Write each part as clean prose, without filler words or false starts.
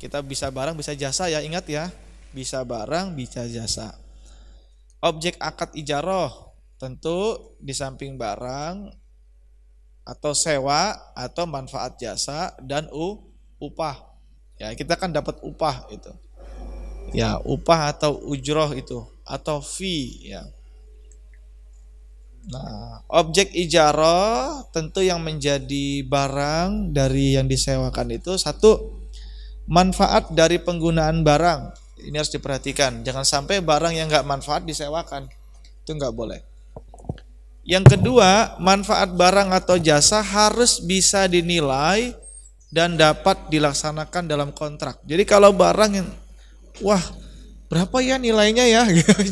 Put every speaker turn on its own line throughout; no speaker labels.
Kita bisa barang, bisa jasa ya, ingat ya. Bisa barang, bisa jasa. Objek akad ijaroh tentu di samping barang atau sewa atau manfaat jasa dan upah. Ya, kita kan dapat upah itu. Ya, upah atau ujroh itu atau fee ya. Nah, objek ijarah tentu yang menjadi barang dari yang disewakan itu satu, manfaat dari penggunaan barang. Ini harus diperhatikan. Jangan sampai barang yang nggak manfaat disewakan. Itu nggak boleh. Yang kedua, manfaat barang atau jasa harus bisa dinilai dan dapat dilaksanakan dalam kontrak. Jadi kalau barang yang wah, berapa ya nilainya ya?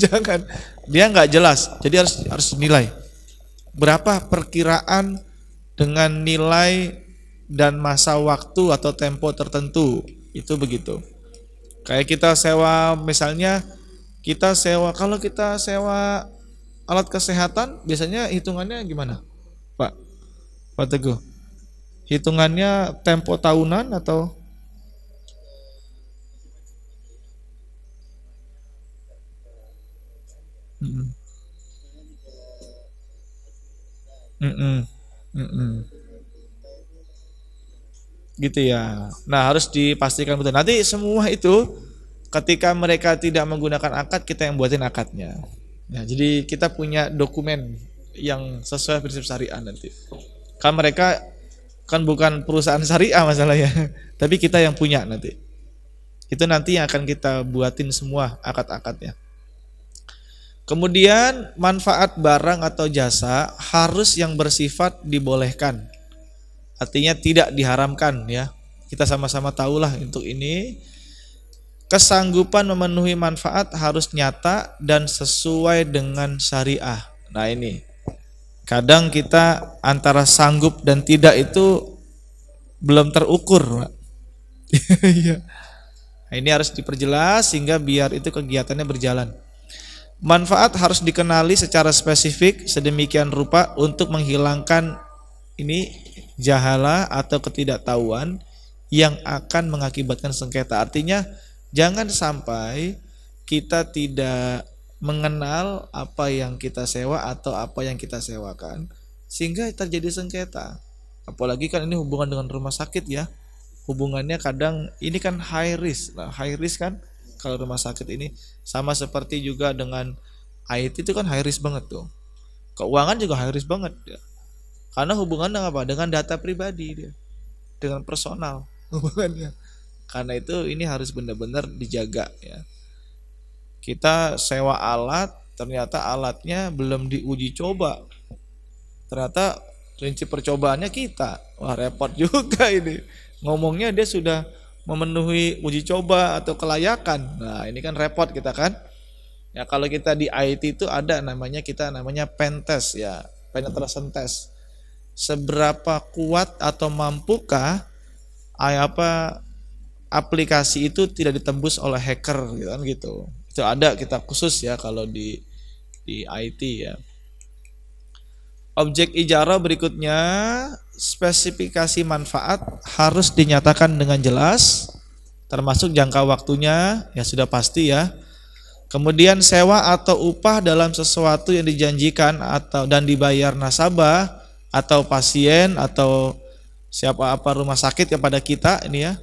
Jangan. Dia nggak jelas. Jadi harus dinilai. Berapa perkiraan dengan nilai dan masa waktu atau tempo tertentu. Itu begitu. Kayak kita sewa, misalnya kita sewa, kalau kita sewa alat kesehatan biasanya hitungannya gimana, Pak? Pak Teguh. Hitungannya tempo tahunan atau Mm-mm. Mm-mm. Mm-mm. Gitu ya. Nah, harus dipastikan betul. Nanti semua itu ketika mereka tidak menggunakan akad, kita yang buatin akadnya. Nah, jadi kita punya dokumen yang sesuai prinsip syariah nanti. Kan mereka kan bukan perusahaan syariah masalahnya, tapi kita yang punya nanti. Itu nanti yang akan kita buatin semua akad-akadnya. Kemudian manfaat barang atau jasa harus yang bersifat dibolehkan. Artinya tidak diharamkan ya. Kita sama-sama tahulah untuk ini. Kesanggupan memenuhi manfaat harus nyata dan sesuai dengan syariah. Nah ini. Kadang kita antara sanggup dan tidak itu belum terukur. Iya. Nah, ini harus diperjelas sehingga biar itu kegiatannya berjalan. Manfaat harus dikenali secara spesifik sedemikian rupa untuk menghilangkan ini jahalah atau ketidaktahuan yang akan mengakibatkan sengketa. Artinya jangan sampai kita tidak mengenal apa yang kita sewa atau apa yang kita sewakan sehingga terjadi sengketa. Apalagi kan ini hubungan dengan rumah sakit ya. Hubungannya kadang ini kan high risk. Nah, high risk kan kalau rumah sakit ini sama seperti juga dengan IT itu kan high risk banget tuh. Keuangan juga high risk banget ya. Karena hubungannya apa? Dengan data pribadi dia. Dengan personal hubungannya. Karena itu ini harus benar-benar dijaga ya. Kita sewa alat, ternyata alatnya belum diuji coba. Ternyata prinsip percobaannya kita. Wah, repot juga ini. Ngomongnya dia sudah memenuhi uji coba atau kelayakan. Nah, ini kan repot kita kan. Ya kalau kita di IT itu ada namanya pen test ya, penetration test. Seberapa kuat atau mampukah aplikasi itu tidak ditembus oleh hacker gitu kan gitu. Itu ada kita khusus ya kalau di IT ya. Objek ijarah berikutnya, spesifikasi manfaat harus dinyatakan dengan jelas, termasuk jangka waktunya ya sudah pasti ya. Kemudian sewa atau upah dalam sesuatu yang dijanjikan atau dan dibayar nasabah atau pasien atau siapa apa rumah sakit kepada kita ini ya.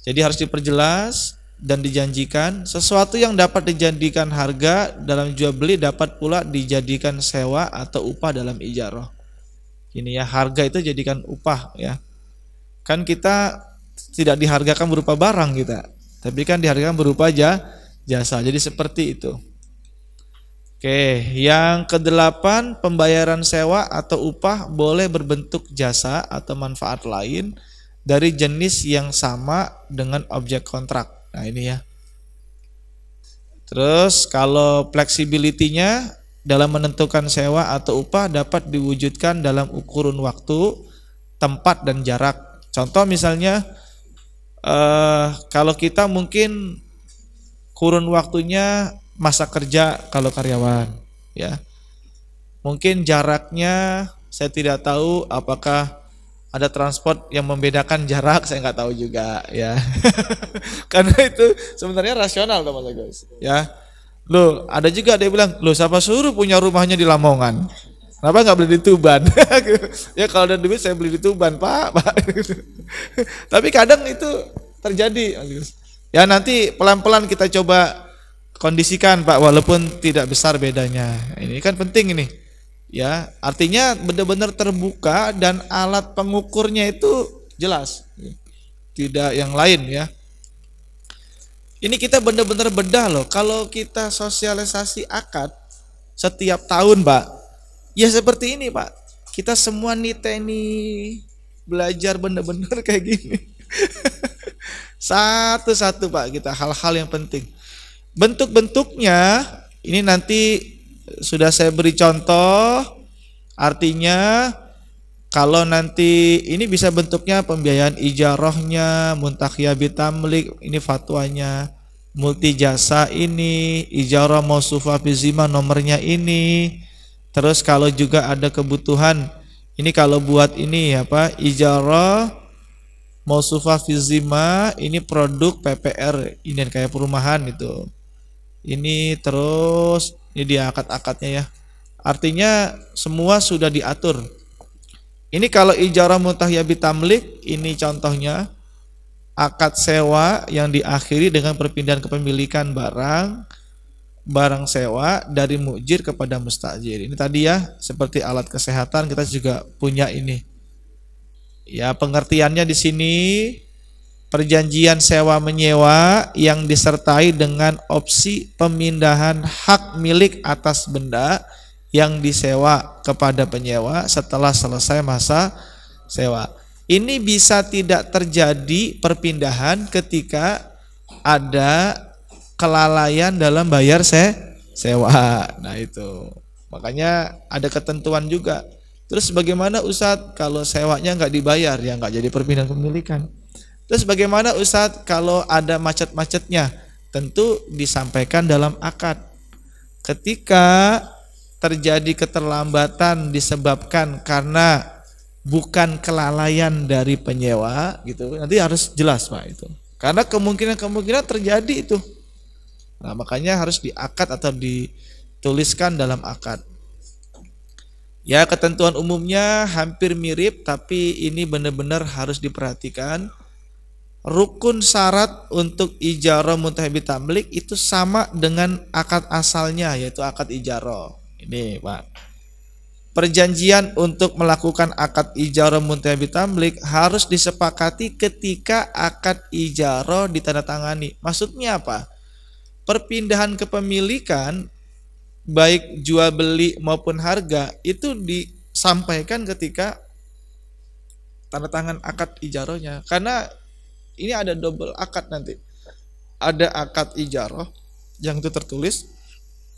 Jadi harus diperjelas dan dijanjikan sesuatu yang dapat dijadikan harga dalam jual beli dapat pula dijadikan sewa atau upah dalam ijarah. Ini ya, harga itu jadikan upah ya. Kan kita tidak dihargakan berupa barang kita, tapi kan dihargakan berupa jasa. Jadi seperti itu. Oke, yang kedelapan, pembayaran sewa atau upah boleh berbentuk jasa atau manfaat lain dari jenis yang sama dengan objek kontrak. Nah ini ya. Terus kalau fleksibilitinya dalam menentukan sewa atau upah dapat diwujudkan dalam kurun waktu, tempat dan jarak. Contoh misalnya kalau kita mungkin kurun waktunya masa kerja kalau karyawan ya. Mungkin jaraknya saya tidak tahu apakah ada transport yang membedakan jarak, saya nggak tahu juga ya. Karena itu sebenarnya rasional teman-teman guys. Ya, loh ada juga dia bilang, loh siapa suruh punya rumahnya di Lamongan? Kenapa nggak beli di Tuban? Ya kalau ada duit saya beli di Tuban Pak. Tapi kadang itu terjadi. Ya nanti pelan-pelan kita coba kondisikan Pak, walaupun tidak besar bedanya. Ini kan penting ini. Ya, artinya benar-benar terbuka dan alat pengukurnya itu jelas. Tidak yang lain ya. Ini kita benar-benar bedah loh. Kalau kita sosialisasi akad setiap tahun, Pak. Ya seperti ini, Pak. Kita semua niteni belajar benar-benar kayak gini. Satu-satu Pak kita hal-hal yang penting. Bentuk-bentuknya ini nanti sudah saya beri contoh. Artinya kalau nanti ini bisa bentuknya pembiayaan ijarahnya, muntakhiyah bitamlik, ini fatwanya, multi jasa ini, ijarah mausufah bizimah nomornya ini. Terus kalau juga ada kebutuhan, ini kalau buat ini apa? Ijarah mausufah bizimah, ini produk PPR, ini kayak perumahan itu. Ini terus ini dia akad-akadnya ya. Artinya semua sudah diatur. Ini kalau ijarah muntakhiyah bitamlik, ini contohnya akad sewa yang diakhiri dengan perpindahan kepemilikan barang sewa dari mujir kepada mustajir. Ini tadi ya, seperti alat kesehatan kita juga punya ini. Ya, pengertiannya di sini perjanjian sewa menyewa yang disertai dengan opsi pemindahan hak milik atas benda yang disewa kepada penyewa setelah selesai masa sewa. Ini bisa tidak terjadi perpindahan ketika ada kelalaian dalam bayar sewa. Nah itu. Makanya ada ketentuan juga. Terus bagaimana Ustadz kalau sewanya nggak dibayar, ya nggak jadi perpindahan kepemilikan. Terus bagaimana Ustadz kalau ada macet-macetnya? Tentu disampaikan dalam akad. Ketika terjadi keterlambatan disebabkan karena bukan kelalaian dari penyewa gitu, nanti harus jelas Pak itu. Karena kemungkinan terjadi itu. Nah, makanya harus diakad atau dituliskan dalam akad. Ya, ketentuan umumnya hampir mirip, tapi ini benar-benar harus diperhatikan. Rukun syarat untuk ijarah muntakhiyah bitamlik itu sama dengan akad asalnya, yaitu akad ijarah. Ini Pak, perjanjian untuk melakukan akad ijarah muntakhiyah bitamlik harus disepakati ketika akad ijarah ditandatangani. Maksudnya apa? Perpindahan kepemilikan baik jual beli maupun harga itu disampaikan ketika tanda tangan akad ijarahnya. Karena ini ada double akad nanti. Ada akad ijarah yang itu tertulis,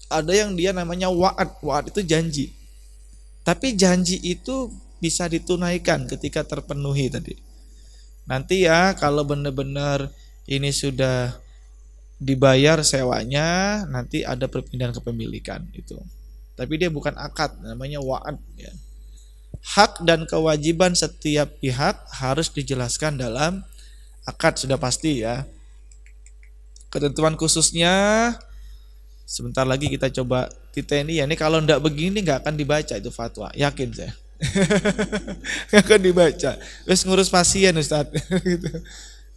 ada yang dia namanya wa'ad. Wa'ad itu janji. Tapi janji itu bisa ditunaikan ketika terpenuhi tadi. Nanti ya kalau benar-benar ini sudah dibayar sewanya, nanti ada perpindahan kepemilikan itu. Tapi dia bukan akad, namanya wa'ad ya. Hak dan kewajiban setiap pihak harus dijelaskan dalam akad, sudah pasti ya. Ketentuan khususnya sebentar lagi kita coba titeni ya. Ini kalau ndak begini nggak akan dibaca itu fatwa, yakin saya. Nggak akan dibaca. Terus ngurus pasien Ustaz. Gitu.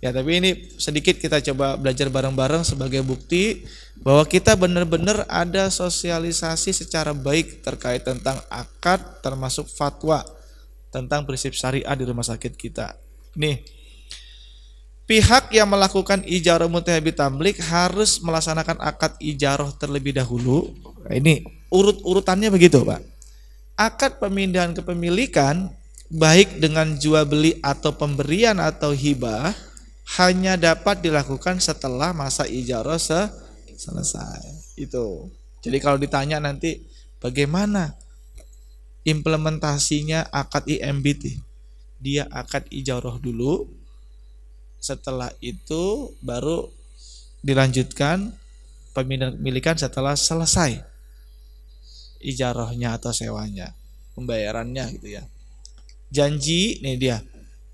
Ya tapi ini sedikit kita coba belajar bareng-bareng sebagai bukti bahwa kita benar-benar ada sosialisasi secara baik terkait tentang akad, termasuk fatwa tentang prinsip syariah di rumah sakit kita. Nih, pihak yang melakukan ijarah muntakhiyah bitamlik harus melaksanakan akad ijarah terlebih dahulu. Nah, ini urut-urutannya begitu Pak. Akad pemindahan kepemilikan baik dengan jual beli atau pemberian atau hibah hanya dapat dilakukan setelah masa ijarah selesai. Itu. Jadi kalau ditanya nanti bagaimana implementasinya akad IMBT, dia akad ijarah dulu. Setelah itu baru dilanjutkan pemindahan kepemilikan setelah selesai ijarahnya atau sewanya, pembayarannya gitu ya. Janji, nih dia,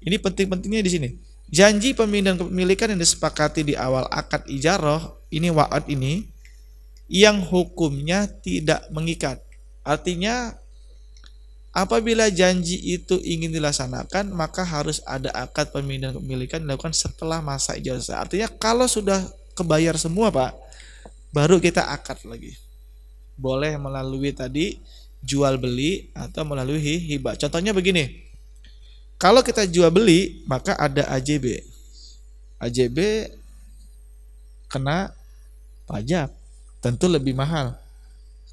Ini penting-pentingnya di sini. Janji pemindahan kepemilikan yang disepakati di awal akad ijarah, ini wa'ad ini, yang hukumnya tidak mengikat. Artinya apabila janji itu ingin dilaksanakan, maka harus ada akad pemindahan kepemilikan dilakukan setelah masa ijazah. Artinya kalau sudah kebayar semua Pak, baru kita akad lagi. Boleh melalui tadi jual beli atau melalui hibah. Contohnya begini. Kalau kita jual beli, maka ada AJB. AJB kena pajak, tentu lebih mahal.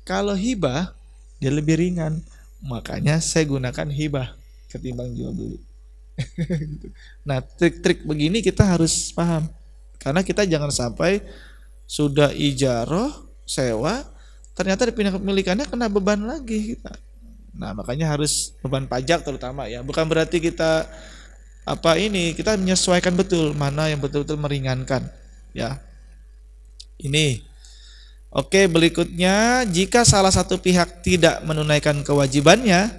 Kalau hibah, dia lebih ringan. Makanya saya gunakan hibah ketimbang jual beli. Nah, trik-trik begini kita harus paham. Karena kita jangan sampai sudah ijarah, sewa, ternyata dipindah kepemilikannya kena beban lagi kita. Nah, makanya harus beban pajak terutama ya. Bukan berarti kita kita menyesuaikan betul mana yang betul-betul meringankan ya. Ini. Oke, berikutnya jika salah satu pihak tidak menunaikan kewajibannya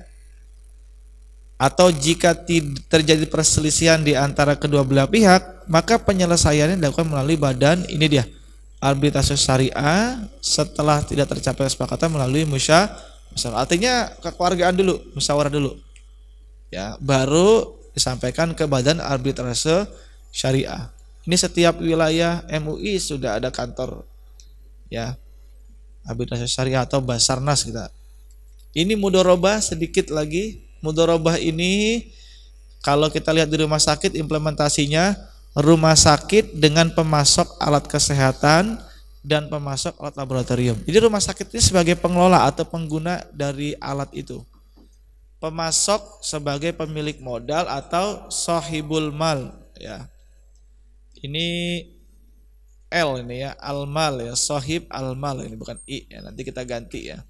atau jika terjadi perselisihan di antara kedua belah pihak, maka penyelesaiannya dilakukan melalui badan ini dia. Arbitrase syariah setelah tidak tercapai kesepakatan melalui artinya kekeluargaan dulu, musyawarah dulu. Ya, baru disampaikan ke badan arbitrase syariah. Ini setiap wilayah MUI sudah ada kantor ya. Arbitrase syariah atau Basarnas kita. Ini mudharabah sedikit lagi. Mudharabah ini kalau kita lihat di rumah sakit implementasinya rumah sakit dengan pemasok alat kesehatan dan pemasok alat laboratorium. Jadi rumah sakit ini sebagai pengelola atau pengguna dari alat itu. Pemasok sebagai pemilik modal atau sahibul mal ya. Ini L ini ya, al-mal ya, sahib al-mal ini bukan I ya, nanti kita ganti ya.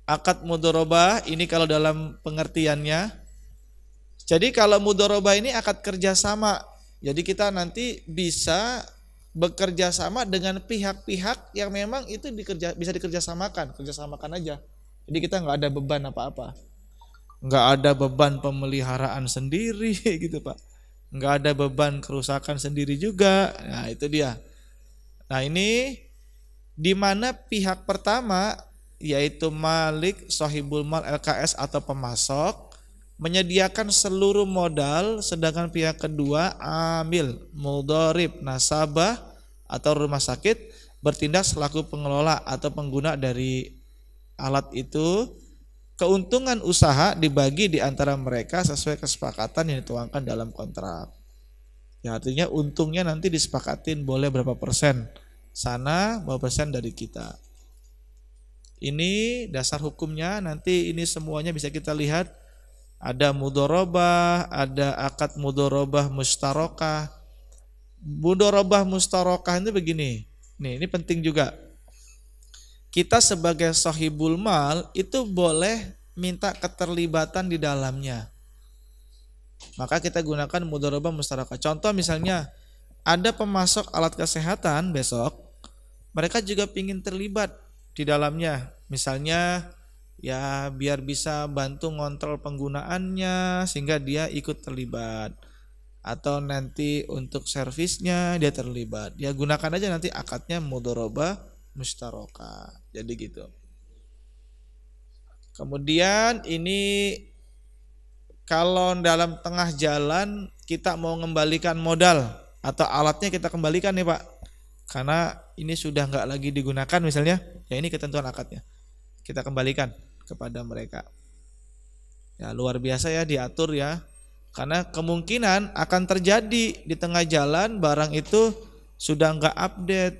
Akad mudharabah ini kalau dalam pengertiannya. Jadi kalau mudharabah ini akad kerjasama. Jadi kita nanti bisa bekerja sama dengan pihak-pihak yang memang itu bisa kerjasamakan aja. Jadi kita nggak ada beban apa-apa, nggak ada beban pemeliharaan sendiri gitu Pak, nggak ada beban kerusakan sendiri juga. Nah itu dia. Nah ini di mana pihak pertama yaitu malik, sahibul mal, LKS atau pemasok menyediakan seluruh modal, sedangkan pihak kedua amil, mudharib, nasabah atau rumah sakit bertindak selaku pengelola atau pengguna dari alat itu. Keuntungan usaha dibagi di antara mereka sesuai kesepakatan yang dituangkan dalam kontrak. Ya artinya untungnya nanti disepakatin boleh berapa persen sana, berapa persen dari kita. Ini dasar hukumnya, nanti ini semuanya bisa kita lihat. Ada mudharabah, ada akad mudharabah mustarokah. Mudharabah mustarokah ini begini. Nih, ini penting juga. Kita sebagai sahibul mal itu boleh minta keterlibatan di dalamnya. Maka kita gunakan mudharabah mustarokah. Contoh misalnya ada pemasok alat kesehatan besok, mereka juga ingin terlibat di dalamnya. Misalnya ya biar bisa bantu ngontrol penggunaannya sehingga dia ikut terlibat, atau nanti untuk servisnya dia terlibat. Ya gunakan aja nanti akadnya mudharabah mustarokah. Jadi gitu. Kemudian ini kalau dalam tengah jalan kita mau mengembalikan modal atau alatnya kita kembalikan nih Pak, karena ini sudah nggak lagi digunakan misalnya, ya ini ketentuan akadnya kita kembalikan kepada mereka. Ya luar biasa ya diatur ya, karena kemungkinan akan terjadi di tengah jalan barang itu sudah nggak update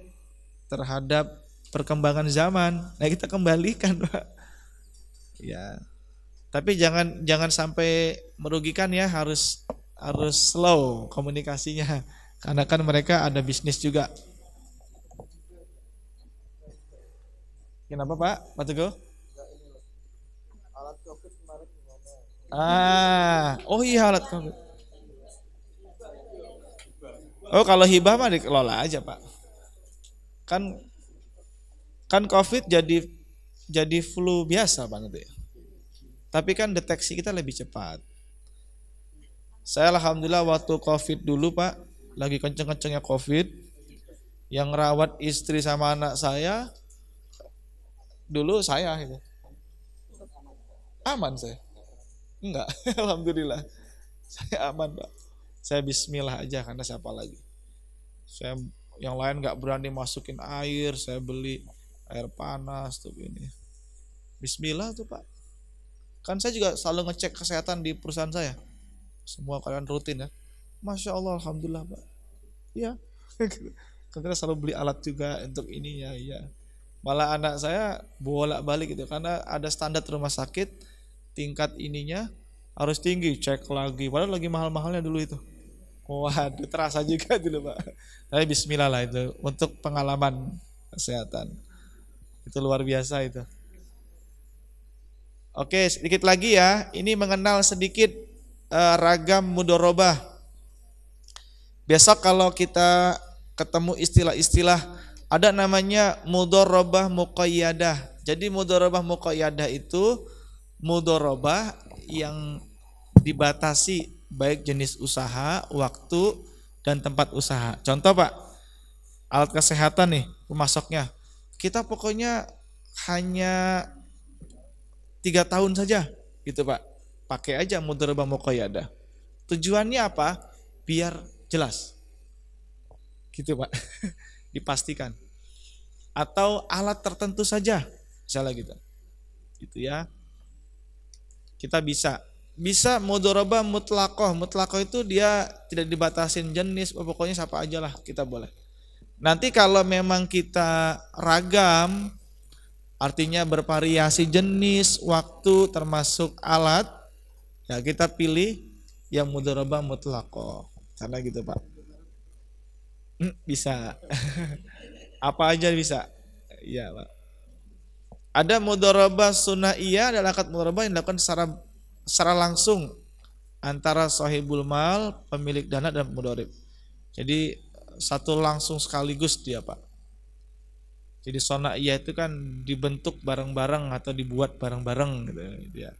terhadap perkembangan zaman. Nah kita kembalikan Pak. Ya, tapi jangan sampai merugikan ya, harus slow komunikasinya, karena kan mereka ada bisnis juga. Kenapa Pak? Pak Teguh? Alat COVID kemarin gimana? Oh iya alat COVID. Oh kalau hibah mah dikelola aja Pak. Kan COVID jadi flu biasa Pak nanti. Tapi kan deteksi kita lebih cepat. Saya alhamdulillah waktu COVID dulu Pak, lagi kenceng-kencengnya COVID, yang rawat istri sama anak saya dulu saya itu. Aman saya. Enggak, alhamdulillah. Saya aman Pak. Saya bismillah aja karena siapa lagi. Saya yang lain nggak berani masukin air, saya beli air panas tuh ini. Bismillah tuh Pak. Kan saya juga selalu ngecek kesehatan di perusahaan saya. Semua kalian rutin ya. Masya Allah, alhamdulillah Pak. Iya. Karena selalu beli alat juga untuk ini ya. Iya. Malah anak saya bolak-balik gitu karena ada standar rumah sakit tingkat ininya harus tinggi, cek lagi. Padahal lagi mahal-mahalnya dulu itu. Waduh, terasa juga dulu Pak. Tapi bismillah lah itu untuk pengalaman kesehatan. Itu luar biasa itu. Oke, sedikit lagi ya. Ini mengenal sedikit ragam mudorobah. Besok kalau kita ketemu istilah-istilah, ada namanya mudorobah muqayyadah. Jadi mudorobah muqayyadah itu mudorobah yang dibatasi baik jenis usaha, waktu, dan tempat usaha. Contoh Pak, alat kesehatan nih, pemasoknya. Kita pokoknya hanya 3 tahun saja gitu Pak. Pakai aja mudharabah muqayyadah. Tujuannya apa? Biar jelas. Gitu Pak. Dipastikan. Atau alat tertentu saja. Misalnya gitu. Gitu ya. Kita bisa mudharabah mutlaqah. Mutlaqah itu dia tidak dibatasin jenis, pokoknya siapa aja lah kita boleh. Nanti kalau memang kita ragam, artinya bervariasi jenis, waktu, termasuk alat, ya kita pilih yang mudharabah mutlaqah. Karena gitu Pak. Bisa. Apa aja bisa. Iya Pak. Ada mudharabah sunaiyah, adalah akad mudharabah yang dilakukan secara langsung antara sahibul mal, pemilik dana, dan mudharib. Jadi satu langsung sekaligus dia Pak. Jadi sunaiyah itu kan dibentuk bareng-bareng atau dibuat bareng-bareng gitu ya.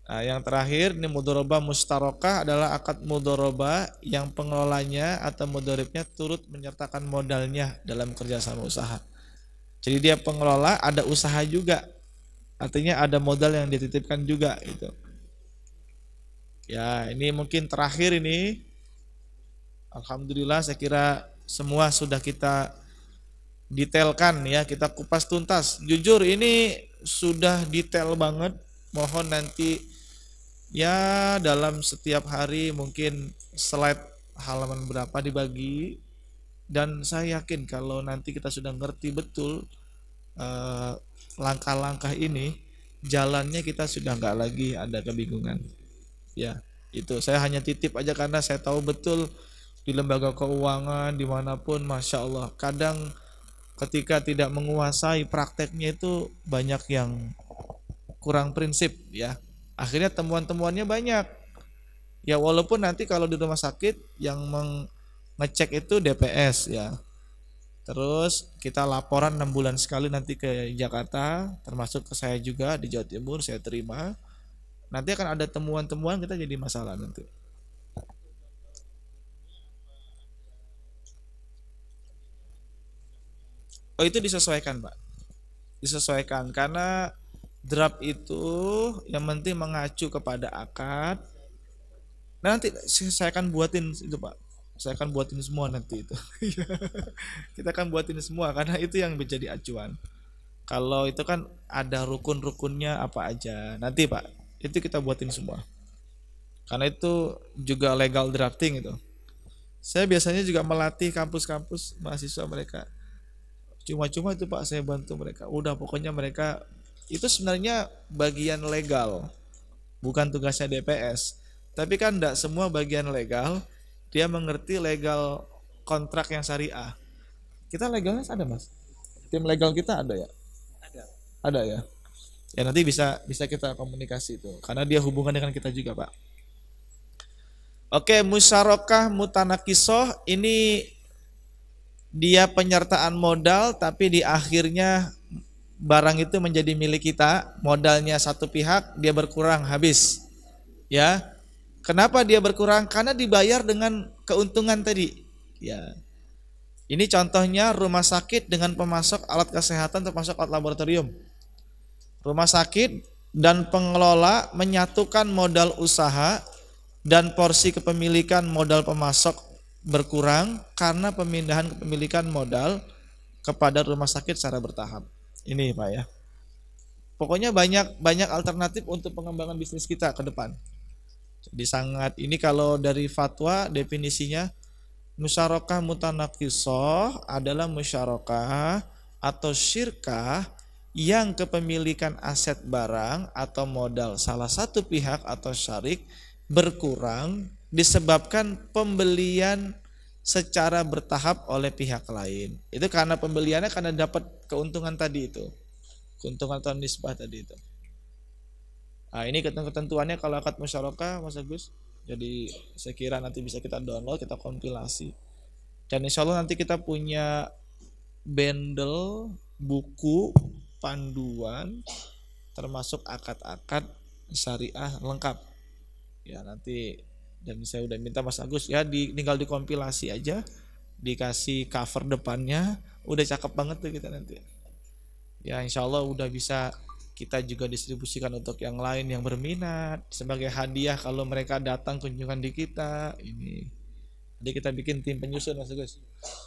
Nah, yang terakhir ini mudharabah mustarokah, adalah akad mudharabah yang pengelolanya atau mudharibnya turut menyertakan modalnya dalam kerjasama usaha. Jadi dia pengelola, ada usaha juga. Artinya ada modal yang dititipkan juga gitu. Ya, ini mungkin terakhir ini. Alhamdulillah saya kira semua sudah kita detailkan ya, kita kupas tuntas. Jujur ini sudah detail banget. Mohon nanti ya dalam setiap hari mungkin slide halaman berapa dibagi. Dan saya yakin kalau nanti kita sudah ngerti betul langkah-langkah ini, jalannya kita sudah nggak lagi ada kebingungan. Ya, itu saya hanya titip aja karena saya tahu betul di lembaga keuangan dimanapun, masya Allah, kadang ketika tidak menguasai prakteknya itu banyak yang kurang prinsip ya. Akhirnya temuan-temuannya banyak. Ya walaupun nanti kalau di rumah sakit yang ngecek itu DPS ya. Terus kita laporan 6 bulan sekali nanti ke Jakarta, termasuk ke saya juga di Jawa Timur, saya terima. Nanti akan ada temuan-temuan, kita jadi masalah nanti. Oh itu disesuaikan Pak. Disesuaikan karena draft itu yang penting mengacu kepada akad. Nanti saya akan buatin itu Pak. Saya akan buatin semua nanti itu. Kita akan buatin semua karena itu yang menjadi acuan. Kalau itu kan ada rukun-rukunnya apa aja. Nanti Pak, itu kita buatin semua. Karena itu juga legal drafting itu. Saya biasanya juga melatih kampus-kampus mahasiswa mereka. Cuma-cuma itu Pak saya bantu mereka. Udah pokoknya mereka itu sebenarnya bagian legal. Bukan tugasnya DPS. Tapi kan enggak semua bagian legal dia mengerti legal kontrak yang syariah. Kita legalnya ada Mas. Tim legal kita ada ya? Ada ya. Ya nanti bisa kita komunikasi itu karena dia hubungan dengan kita juga, Pak. Oke, musyarakah mutanakisoh ini dia penyertaan modal tapi di akhirnya barang itu menjadi milik kita, modalnya satu pihak dia berkurang habis. Ya. Kenapa dia berkurang? Karena dibayar dengan keuntungan tadi. Ya. Ini contohnya rumah sakit dengan pemasok alat kesehatan termasuk alat laboratorium. Rumah sakit dan pengelola menyatukan modal usaha dan porsi kepemilikan modal pemasok berkurang karena pemindahan kepemilikan modal kepada rumah sakit secara bertahap. Ini Pak ya. Pokoknya banyak alternatif untuk pengembangan bisnis kita ke depan. Jadi sangat ini kalau dari fatwa definisinya musyarakah mutanaqisah adalah musyarakah atau syirkah yang kepemilikan aset barang atau modal salah satu pihak atau syarik berkurang disebabkan pembelian secara bertahap oleh pihak lain. Itu karena pembeliannya karena dapat keuntungan tadi itu. Keuntungan atau nisbah tadi itu. Nah, ini ketentuannya kalau akad musyarakah Mas Agus. Jadi saya kira nanti bisa kita download, kita kompilasi. Dan insya Allah nanti kita punya bundle buku panduan termasuk akad-akad syariah lengkap. Ya nanti dan saya udah minta Mas Agus ya tinggal dikompilasi aja, dikasih cover depannya, udah cakep banget tuh kita nanti. Ya insya Allah udah bisa kita juga distribusikan untuk yang lain yang berminat sebagai hadiah kalau mereka datang kunjungan di kita ini. Jadi kita bikin tim penyusun Mas Agus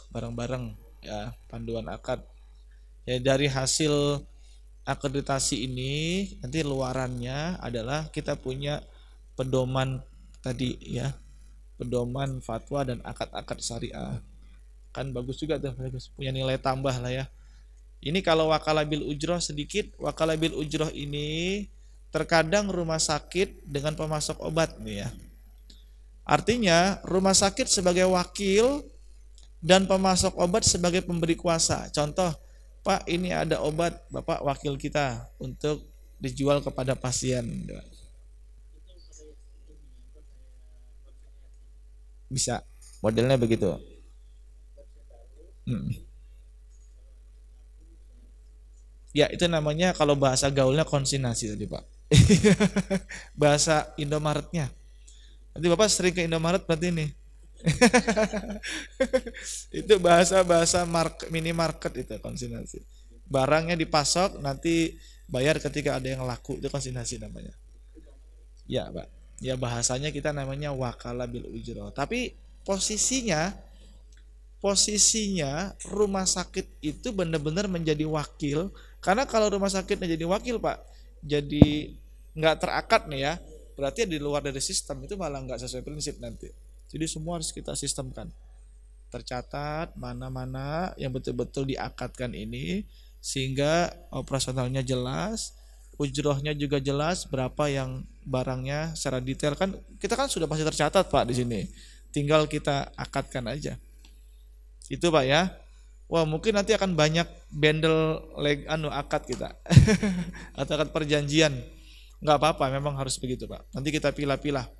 bareng-bareng ya panduan akad. Ya dari hasil akreditasi ini nanti luarannya adalah kita punya pedoman tadi ya, pedoman fatwa dan akad-akad syariah. Kan bagus juga tuh, bagus punya nilai tambah lah ya. Ini kalau wakalabil ujroh sedikit, wakalabil ujroh ini terkadang rumah sakit dengan pemasok obat nih ya. Artinya rumah sakit sebagai wakil dan pemasok obat sebagai pemberi kuasa. Contoh, Pak ini ada obat, Bapak wakil kita untuk dijual kepada pasien. Bisa, modelnya begitu. Ya itu namanya kalau bahasa gaulnya konsignasi tadi Pak. Bahasa Indomaretnya. Nanti Bapak sering ke Indomaret berarti ini. Itu bahasa minimarket itu konsignasi. Barangnya dipasok nanti bayar ketika ada yang laku, itu konsignasi namanya. Ya Pak. Ya bahasanya kita namanya wakala bil ujroh. Tapi posisinya rumah sakit itu benar-benar menjadi wakil. Karena kalau rumah sakit menjadi wakil Pak, jadi nggak terakad nih ya, berarti di luar dari sistem itu malah nggak sesuai prinsip nanti. Jadi semua harus kita sistemkan, tercatat mana-mana yang betul-betul diakadkan ini, sehingga operasionalnya jelas, ujrohnya juga jelas, berapa yang barangnya secara detail kan kita kan sudah pasti tercatat Pak di sini, tinggal kita akadkan aja. Itu Pak ya. Wah mungkin nanti akan banyak bundle akad kita atau akad perjanjian. Nggak apa-apa, memang harus begitu Pak. Nanti kita pilah-pilah.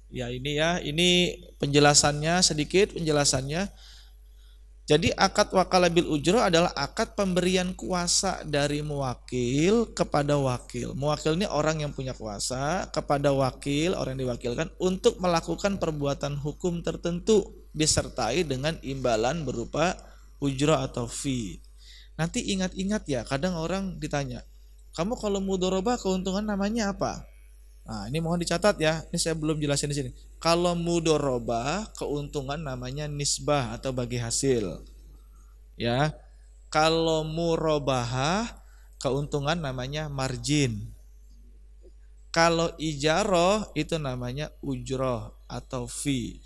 Ya ini penjelasannya sedikit penjelasannya. Jadi akad wakala bil ujroh adalah akad pemberian kuasa dari muwakil kepada wakil. Muwakil ini orang yang punya kuasa kepada wakil, orang yang diwakilkan untuk melakukan perbuatan hukum tertentu disertai dengan imbalan berupa ujroh atau fee. Nanti ingat-ingat ya, kadang orang ditanya, kamu kalau mudorobah keuntungan namanya apa? Nah ini mohon dicatat ya, ini saya belum jelasin di sini. Kalau mudorobah keuntungan namanya nisbah atau bagi hasil. Ya, kalau murobahah keuntungan namanya margin. Kalau ijaroh itu namanya ujroh atau fee.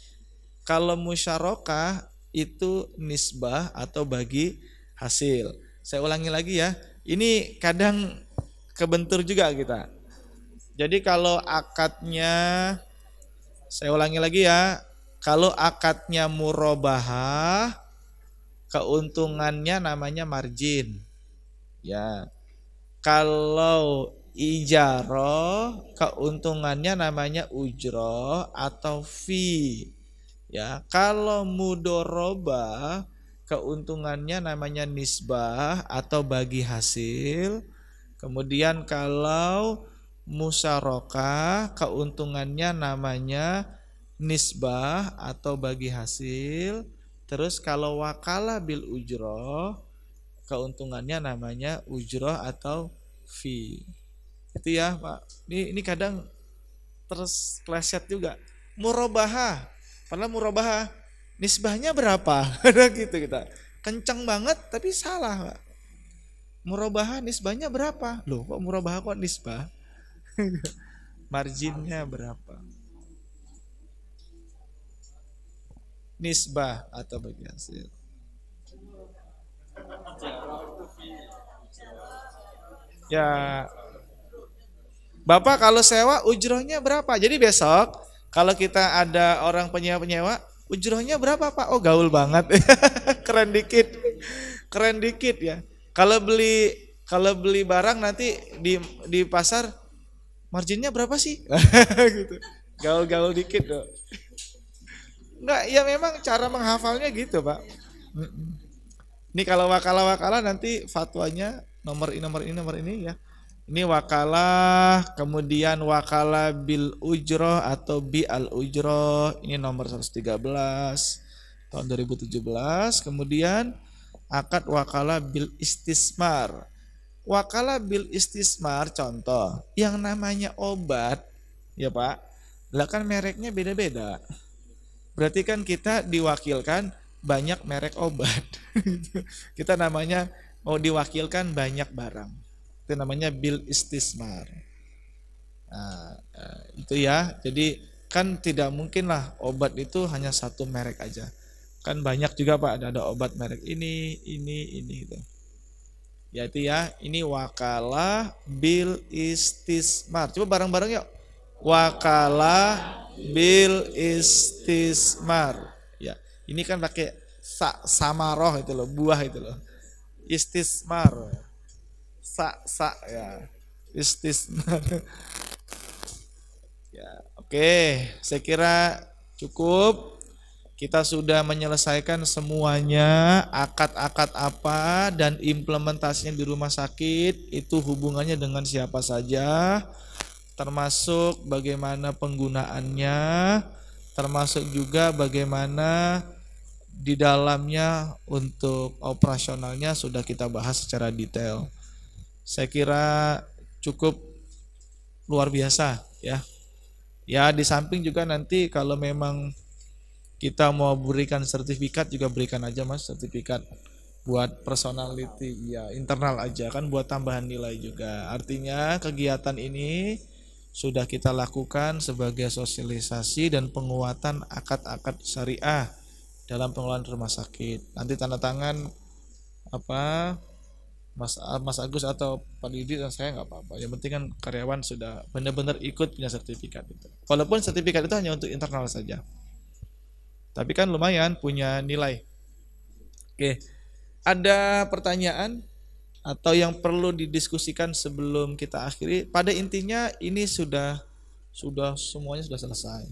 Kalau musyarakah itu nisbah atau bagi hasil. Saya ulangi lagi ya. Ini kadang kebentur juga kita. Jadi kalau akadnya, saya ulangi lagi ya. Kalau akadnya murobahah, keuntungannya namanya margin. Ya. Kalau ijaroh, keuntungannya namanya ujroh atau fee. Ya, kalau mudorobah keuntungannya namanya nisbah atau bagi hasil. Kemudian kalau musyarakah keuntungannya namanya nisbah atau bagi hasil. Terus kalau wakalah bil ujroh keuntungannya namanya ujroh atau fee. Itu ya Pak. Ini kadang terus kleset juga. Murabahah. Padahal murabahah nisbahnya berapa? Ada gitu kita. Kencang banget tapi salah Pak. Murabahah nisbahnya berapa? Loh kok murabahah kok nisbah? Marginnya berapa? Nisbah atau bagi hasil. Ya, Bapak kalau sewa ujrohnya berapa? Jadi besok kalau kita ada orang penyewa-penyewa, ujrohnya berapa Pak? Oh gaul banget, keren dikit, keren dikit ya. Kalau beli barang nanti di pasar marginnya berapa sih? Gitu. Gaul-gaul dikit dong. Enggak, ya memang cara menghafalnya gitu Pak. Ini kalau wakalah-wakalah nanti fatwanya nomor ini ya. Ini wakalah, kemudian wakalah bil ujroh atau bi al ujroh, ini nomor 113 tahun 2017. Kemudian akad wakalah bil istismar. Wakalah bil istismar contoh, yang namanya obat, ya Pak, lah kan mereknya beda-beda. Berarti kan kita diwakilkan banyak merek obat. Kita namanya mau diwakilkan banyak barang. Itu namanya bil istismar. Nah, itu ya. Jadi kan tidak mungkin lah obat itu hanya satu merek aja. Kan banyak juga Pak, ada obat merek ini gitu. Ya itu ya, ini wakalah bil istismar. Coba bareng-bareng yuk. Wakalah bil istismar. Ya, ini kan pakai samaroh itu loh, buah itu loh. Istismar. Ya. Istismar. Ya, oke, saya kira cukup. Kita sudah menyelesaikan semuanya, akad-akad apa dan implementasinya di rumah sakit, itu hubungannya dengan siapa saja, termasuk bagaimana penggunaannya, termasuk juga bagaimana di dalamnya untuk operasionalnya sudah kita bahas secara detail. Saya kira cukup luar biasa ya. Ya di samping juga nanti kalau memang kita mau berikan sertifikat juga berikan aja Mas, sertifikat buat personality ya, internal aja kan buat tambahan nilai juga. Artinya kegiatan ini sudah kita lakukan sebagai sosialisasi dan penguatan akad-akad syariah dalam pengelolaan rumah sakit. Nanti tanda tangan apa Mas Agus atau Pak Didi dan saya nggak apa-apa. Yang penting kan karyawan sudah benar-benar ikut punya sertifikat itu. Walaupun sertifikat itu hanya untuk internal saja. Tapi kan lumayan punya nilai. Oke. Ada pertanyaan atau yang perlu didiskusikan sebelum kita akhiri? Pada intinya ini sudah semuanya sudah selesai.